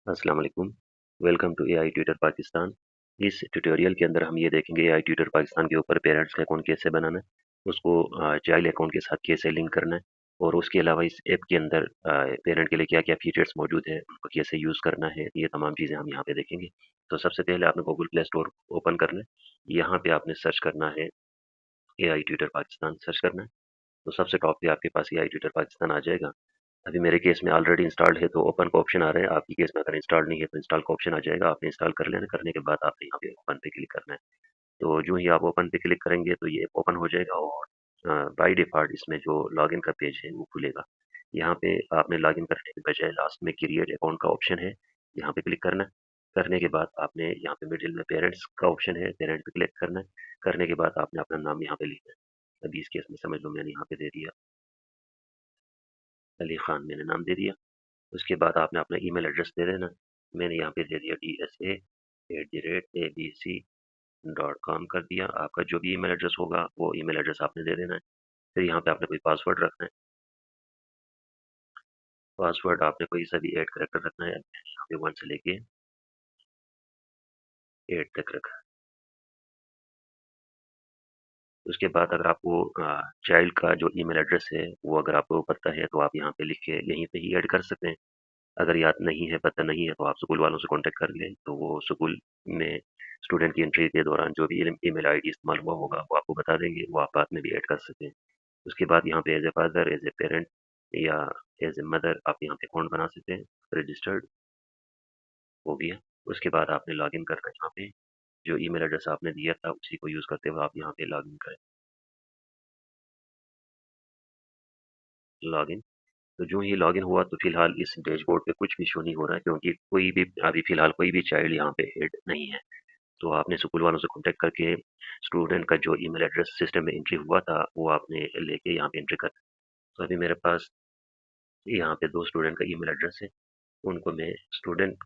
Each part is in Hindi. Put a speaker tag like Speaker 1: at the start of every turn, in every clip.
Speaker 1: अस्सलाम वालेकुम। Welcome to AI tutor Pakistan. इस ट्यूटोरियल के अंदर हम ये देखेंगे एआई ट्यूटर पाकिस्तान के ऊपर पेरेंट्स का अकाउंट कैसे बनाना है, उसको चाइल्ड अकाउंट के साथ कैसे लिंक करना है और उसके अलावा इस ऐप के अंदर पेरेंट के लिए क्या-क्या फीचर्स मौजूद है, उनको कैसे यूज़ करना है, ये तमाम चीज़ें हम यहाँ पे देखेंगे। तो सबसे पहले आपने गूगल प्ले स्टोर ओपन करना है। यहाँ पे आपने सर्च करना है एआई ट्यूटर पाकिस्तान सर्च करना है। तो सबसे टॉप पे आपके पास एआई ट्यूटर पाकिस्तान आ जाएगा। अभी मेरे केस में ऑलरेडी इंस्टॉल्ड है तो ओपन का ऑप्शन आ रहा है। आपकी केस में अगर इंस्टॉल्ड नहीं है तो इंस्टॉल का ऑप्शन आ जाएगा। आपने इंस्टॉल कर लेना, करने के बाद आपने यहाँ पे ओपन पे क्लिक करना है। तो जो ही आप ओपन पे क्लिक करेंगे तो ये ओपन हो जाएगा और बाय डिफ़ॉल्ट इसमें जो लॉगिन का पेज है वो खुलेगा। यहाँ पे आपने लॉगिन करने के बजाय लास्ट में क्रिएट अकाउंट का ऑप्शन है, यहाँ पे क्लिक करना है। करने के बाद आपने यहाँ पे मिडिल में पेरेंट्स का ऑप्शन है, पेरेंट पे क्लिक करना है। करने के बाद आपने अपना नाम यहाँ पे लिखना है। अभी इस केस में समझ लो मैंने यहाँ पे दे दिया अली खान, मैंने नाम दे दिया। उसके बाद आपने अपना ईमेल एड्रेस दे देना। मैंने यहाँ पे दे दिया dsa@abc.com कर दिया। आपका जो भी ईमेल एड्रेस होगा वो ईमेल एड्रेस आपने दे देना है। फिर यहाँ पे आपने कोई पासवर्ड रखना है। पासवर्ड आपने कोई सा भी 8 करैक्टर रखना है। मैंने यहाँ पे 1 से लेके 8 तक रखा। उसके बाद अगर आपको चाइल्ड का जो ईमेल एड्रेस है वो अगर आपको पता है तो आप यहाँ पे लिख के यहीं पे ही ऐड कर सकते हैं। अगर याद नहीं है, पता नहीं है तो आप स्कूल वालों से कॉन्टैक्ट कर लें, तो वो स्कूल में स्टूडेंट की एंट्री के दौरान जो भी ईमेल आईडी इस्तेमाल हुआ होगा, वो आपको बता देंगे, वो आप बाद में भी ऐड कर सकते हैं। उसके बाद यहाँ पे as a father, as a parent या एज़ ए मदर आप यहाँ पे अकाउंट बना सकते हैं, रजिस्टर्ड हो गया। उसके बाद आपने लॉगिन करना है यहाँ पे, जो ईमेल एड्रेस आपने दिया था उसी को यूज़ करते हुए आप यहाँ पे लॉगिन करें, लॉगिन। तो जो ही लॉगिन हुआ तो फिलहाल इस डैशबोर्ड पे कुछ भी शो नहीं हो रहा है क्योंकि कोई भी अभी फिलहाल कोई भी चाइल्ड यहाँ पे ऐड नहीं है। तो आपने स्कूल वालों से कॉन्टैक्ट करके स्टूडेंट का जो ईमेल एड्रेस सिस्टम में एंट्री हुआ था वो आपने लेके यहाँ पे एंट्री कर। तो अभी मेरे पास यहाँ पे 2 स्टूडेंट का ईमेल एड्रेस है। उनको मैं स्टूडेंट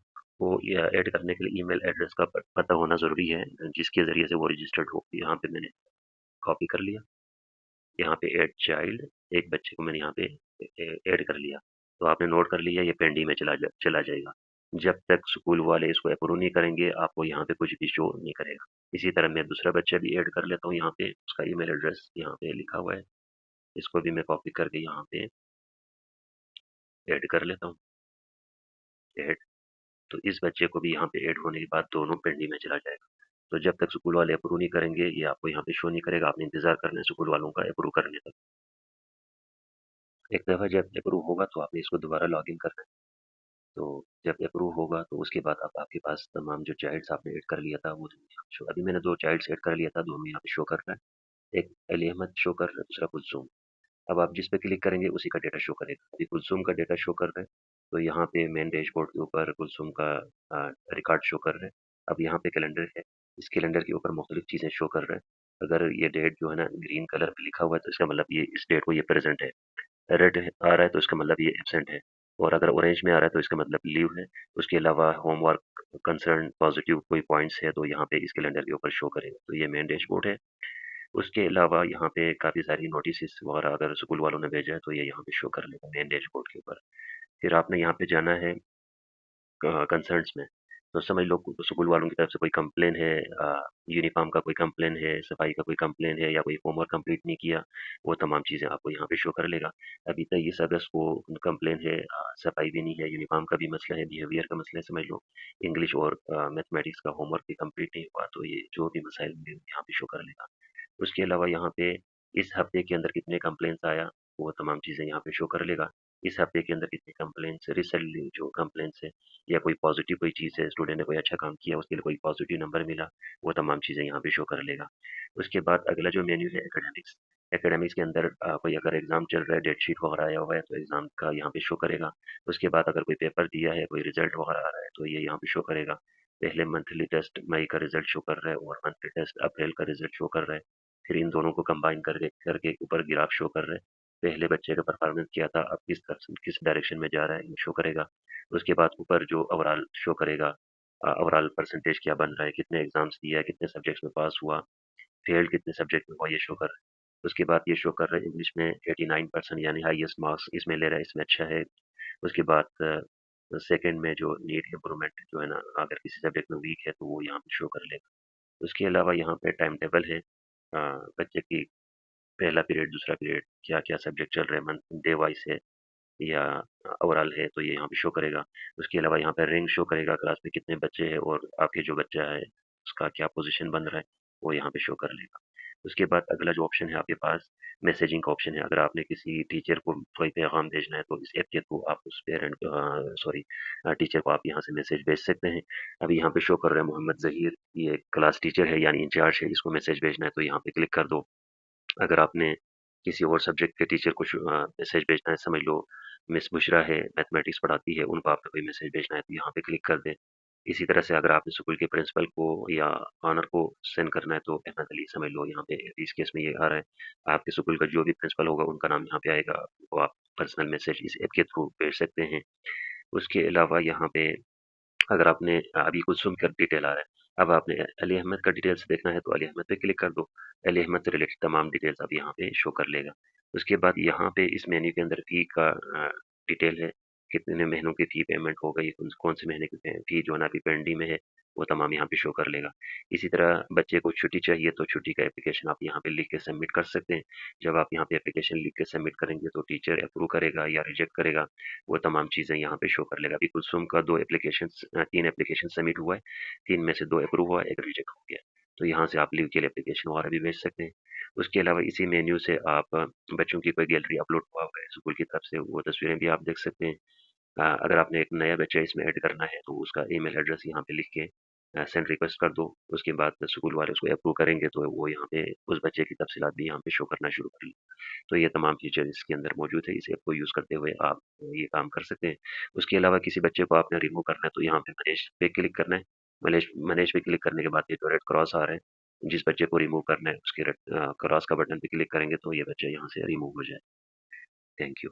Speaker 1: को ऐड करने के लिए ईमेल एड्रेस का पता होना ज़रूरी है जिसके ज़रिए से वो रजिस्टर्ड हो। यहाँ पे मैंने कॉपी कर लिया। यहाँ पे ऐड चाइल्ड, एक बच्चे को मैंने यहाँ पे ऐड कर लिया। तो आपने नोट कर लिया, ये पेंडिंग में चला जाएगा। जब तक स्कूल वाले इसको अप्रूव नहीं करेंगे आपको यहाँ पे कुछ भी शो नहीं करेगा। इसी तरह मैं दूसरा बच्चा भी ऐड कर लेता हूँ यहाँ पे, उसका ईमेल एड्रेस यहाँ पे लिखा हुआ है। इसको भी मैं कॉपी करके यहाँ पे ऐड कर लेता हूँ, ऐड। तो इस बच्चे को भी यहाँ पे ऐड होने के बाद दोनों पेंडिंग में चला जाएगा। तो जब तक स्कूल वाले अप्रूव नहीं करेंगे ये आपको यहाँ पे शो नहीं करेगा। आपने इंतज़ार करना है स्कूल वालों का अप्रूव करने तक। एक दफ़ा जब अप्रूव होगा तो आपने इसको दोबारा लॉगिन करना है। तो जब अप्रूव होगा तो उसके बाद अब आपके पास तमाम जो चाइल्ड्स आपने ऐड कर लिया था वो शो। अभी मैंने 2 चाइल्ड्स ऐड कर लिया था, 2 में यहाँ पे शो कर रहा है। एक अली अहमद शो कर रहा है, दूसरा कुलसूम। अब आप जिस पे क्लिक करेंगे उसी का डेटा शो करेगा। अभी कुलसूम का डेटा शो कर रहा है, तो यहाँ पे मेन डैशबोर्ड के ऊपर कुलसूम का रिकॉर्ड शो कर रहा है। अब यहाँ पे कैलेंडर है, इस कैलेंडर के ऊपर मुख्तलिफ चीज़ें शो कर रहा है। अगर ये डेट जो है ना ग्रीन कलर में लिखा हुआ है तो इसका मतलब ये इस डेट को ये प्रेज़ेंट है। रेड आ रहा है तो इसका मतलब ये एब्सेंट है और अगर ऑरेंज में आ रहा है तो इसका मतलब लीव है। उसके अलावा होमवर्क कंसर्न पॉजिटिव कोई पॉइंट्स है तो यहाँ पे इस कैलेंडर के ऊपर शो करेगा। तो ये मेन डैशबोर्ड है। उसके अलावा यहाँ पे काफ़ी सारी नोटिसेस वगैरह अगर स्कूल वालों ने भेजा है तो ये यहाँ पे शो कर लेगा मेन डैशबोर्ड के ऊपर। फिर आपने यहाँ पे जाना है कंसर्न्स में। तो समझ लो स्कूल वालों की तरफ से कोई कंप्लेन है, यूनिफ़ॉर्म का कोई कंप्लेन है, सफाई का कोई कंप्लेन है या कोई होमवर्क कंप्लीट नहीं किया, वो तमाम चीज़ें आपको यहाँ पे शो कर लेगा। अभी 23 अगस्त को कंप्लेन है, सफाई भी नहीं है, यूनिफ़ॉर्म का भी मसला है, बिहेवियर का मसला है समझ लो, इंग्लिश और मैथमेटिक्स का होमवर्क भी कंप्लीट नहीं हुआ, तो ये जो भी मसाइल होंगे यहाँ पे शो कर लेगा। उसके अलावा यहाँ पे इस हफ्ते के अंदर कितने कंप्लेंट्स आया, वो तमाम चीज़ें यहाँ पे शो कर लेगा। इस हफ्ते के अंदर कितने कंप्लेंट्स रिसेंटली जो कंप्लेंट्स है या कोई पॉजिटिव कोई चीज़ है, स्टूडेंट ने कोई अच्छा काम किया, उसके लिए कोई पॉजिटिव नंबर मिला, वो तमाम चीज़ें यहाँ पे शो कर लेगा। उसके बाद अगला जो मेन्यू है एकेडमिक्स, एकेडमिक्स के अंदर कोई अगर एग्ज़ाम चल रहा है, डेट शीट वगैरह आया हुआ है, तो एग्ज़ाम का यहाँ पे शो करेगा। उसके बाद अगर कोई पेपर दिया है, कोई रिज़ल्ट वगैरह आ रहा है, तो ये यहाँ पे शो करेगा। पहले मंथली टेस्ट मई का रिज़ल्ट शो कर रहा है और मंथली टेस्ट अप्रैल का रिज़ल्ट शो कर रहा है। फिर इन दोनों को कंबाइन करके करके ऊपर ग्राफ शो कर रहा है। पहले बच्चे का परफॉर्मेंस क्या था, अब किस तरफ किस डायरेक्शन में जा रहा है, ये शो करेगा। उसके बाद ऊपर जो ओवरऑल शो करेगा, ओवरऑल परसेंटेज क्या बन रहा है, कितने एग्ज़ाम्स दिया है, कितने सब्जेक्ट्स में पास हुआ, फेल्ड कितने सब्जेक्ट में हुआ, ये शो कर रहा है। उसके बाद ये शो कर रहा है इंग्लिश में 89% यानी हाईएस्ट मार्क्स इसमें ले रहा है, इसमें अच्छा है। उसके बाद सेकंड में जो नीड इम्प्रूवमेंट जो है ना, अगर किसी सब्जेक्ट में वीक है तो वो यहाँ पे शो कर लेगा। उसके अलावा यहाँ पे टाइम टेबल है, बच्चे की पहला पीरियड, दूसरा पीरियड, क्या-क्या सब्जेक्ट चल रहे हैं, मंथ डे वाइज़ है या ओवरऑल है, तो ये यहाँ पे शो करेगा। उसके अलावा यहाँ पे रैंक शो करेगा, क्लास में कितने बच्चे हैं और आपके जो बच्चा है, उसका क्या पोज़ीशन बन रहा है, वो यहाँ पे शो कर लेगा। उसके बाद अगला जो ऑप्शन है आपके पास, मैसेजिंग का ऑप्शन है। अगर आपने किसी टीचर को कोई पैगाम भेजना है, तो इस ऐप के थ्रू आप उस टीचर को आप यहाँ से मैसेज भेज सकते हैं। अभी यहाँ पे शो कर रहा है मोहम्मद ज़हीर, ये क्लास टीचर है यानी इंचार्ज है, इसको मैसेज भेजना है, तो यहाँ पे क्लिक कर दो। अगर आपने किसी और सब्जेक्ट के टीचर को मैसेज भेजना है, समझ लो मिस बुशरा है, मैथमेटिक्स पढ़ाती है, उनको आपको कोई मैसेज भेजना है, तो यहाँ पे क्लिक कर दें। इसी तरह से अगर आपने स्कूल के प्रिंसिपल को या ऑनर को सेंड करना है, तो अहमद अली समझ लो, यहाँ पे इस केस में ये आ रहा है। आपके स्कूल का जो भी प्रिंसिपल होगा, उनका नाम यहाँ पे आएगा, वो आप पर्सनल मैसेज इस ऐप के थ्रू भेज सकते हैं। उसके अलावा यहाँ पे अगर आपने अभी कुलसुम का डिटेल आ रहा है, अब आपने अली अहमद का डिटेल्स देखना है तो अली अहमद पे क्लिक कर दो। अली अहमद से रिलेटेड तमाम डिटेल्स अब यहाँ पे शो कर लेगा। उसके बाद यहाँ पे इस मेन्यू के अंदर फ़ी का डिटेल है, कितने महीनों की फ़ी पेमेंट हो गई, कौन से महीने की फ़ी जो है ना अभी पेंडिंग में है, वो तमाम यहाँ पे शो कर लेगा। इसी तरह बच्चे को छुट्टी चाहिए तो छुट्टी का एप्लीकेशन आप यहाँ पे लिख के सबमिट कर सकते हैं। जब आप यहाँ पे एप्लीकेशन लिख के सबमिट करेंगे तो टीचर अप्रूव करेगा या रिजेक्ट करेगा, वो तमाम चीज़ें यहाँ पे शो कर लेगा। अभी कुलसुम का 3 एप्लीकेशन सबमिट हुआ है, 3 में से 2 अप्रूव हुआ है, 1 रिजेक्ट हो गया। तो यहाँ से आप लीव के लिए एप्लीकेशन और भी भेज सकते हैं। उसके अलावा इसी मेन्यू से आप बच्चों की कोई गैलरी अपलोड हुआ हुआ है स्कूल की तरफ से, वो तस्वीरें भी आप देख सकते हैं। अगर आपने एक नया बच्चा इसमें ऐड करना है तो उसका ईमेल एड्रेस यहाँ पे लिख के सेंड रिक्वेस्ट कर दो। उसके बाद स्कूल वाले उसको अप्रूव करेंगे तो वो यहाँ पे उस बच्चे की तफसीलात भी यहाँ पे शो करना शुरू कर तो ये तमाम फीचर इसके अंदर मौजूद है। इस ऐप को यूज़ करते हुए आप ये काम कर सकते हैं। उसके अलावा किसी बच्चे को आपने रिमूव करना है तो यहाँ पे मैनेज पे क्लिक करना है। मैनेज मैनेज पे क्लिक करने के बाद ये जो रेड क्रॉस आ रहा है, जिस बच्चे को रिमूव करना है उसके क्रॉस का बटन पे क्लिक करेंगे तो ये बच्चा यहाँ से रिमूव हो जाए। Thank you.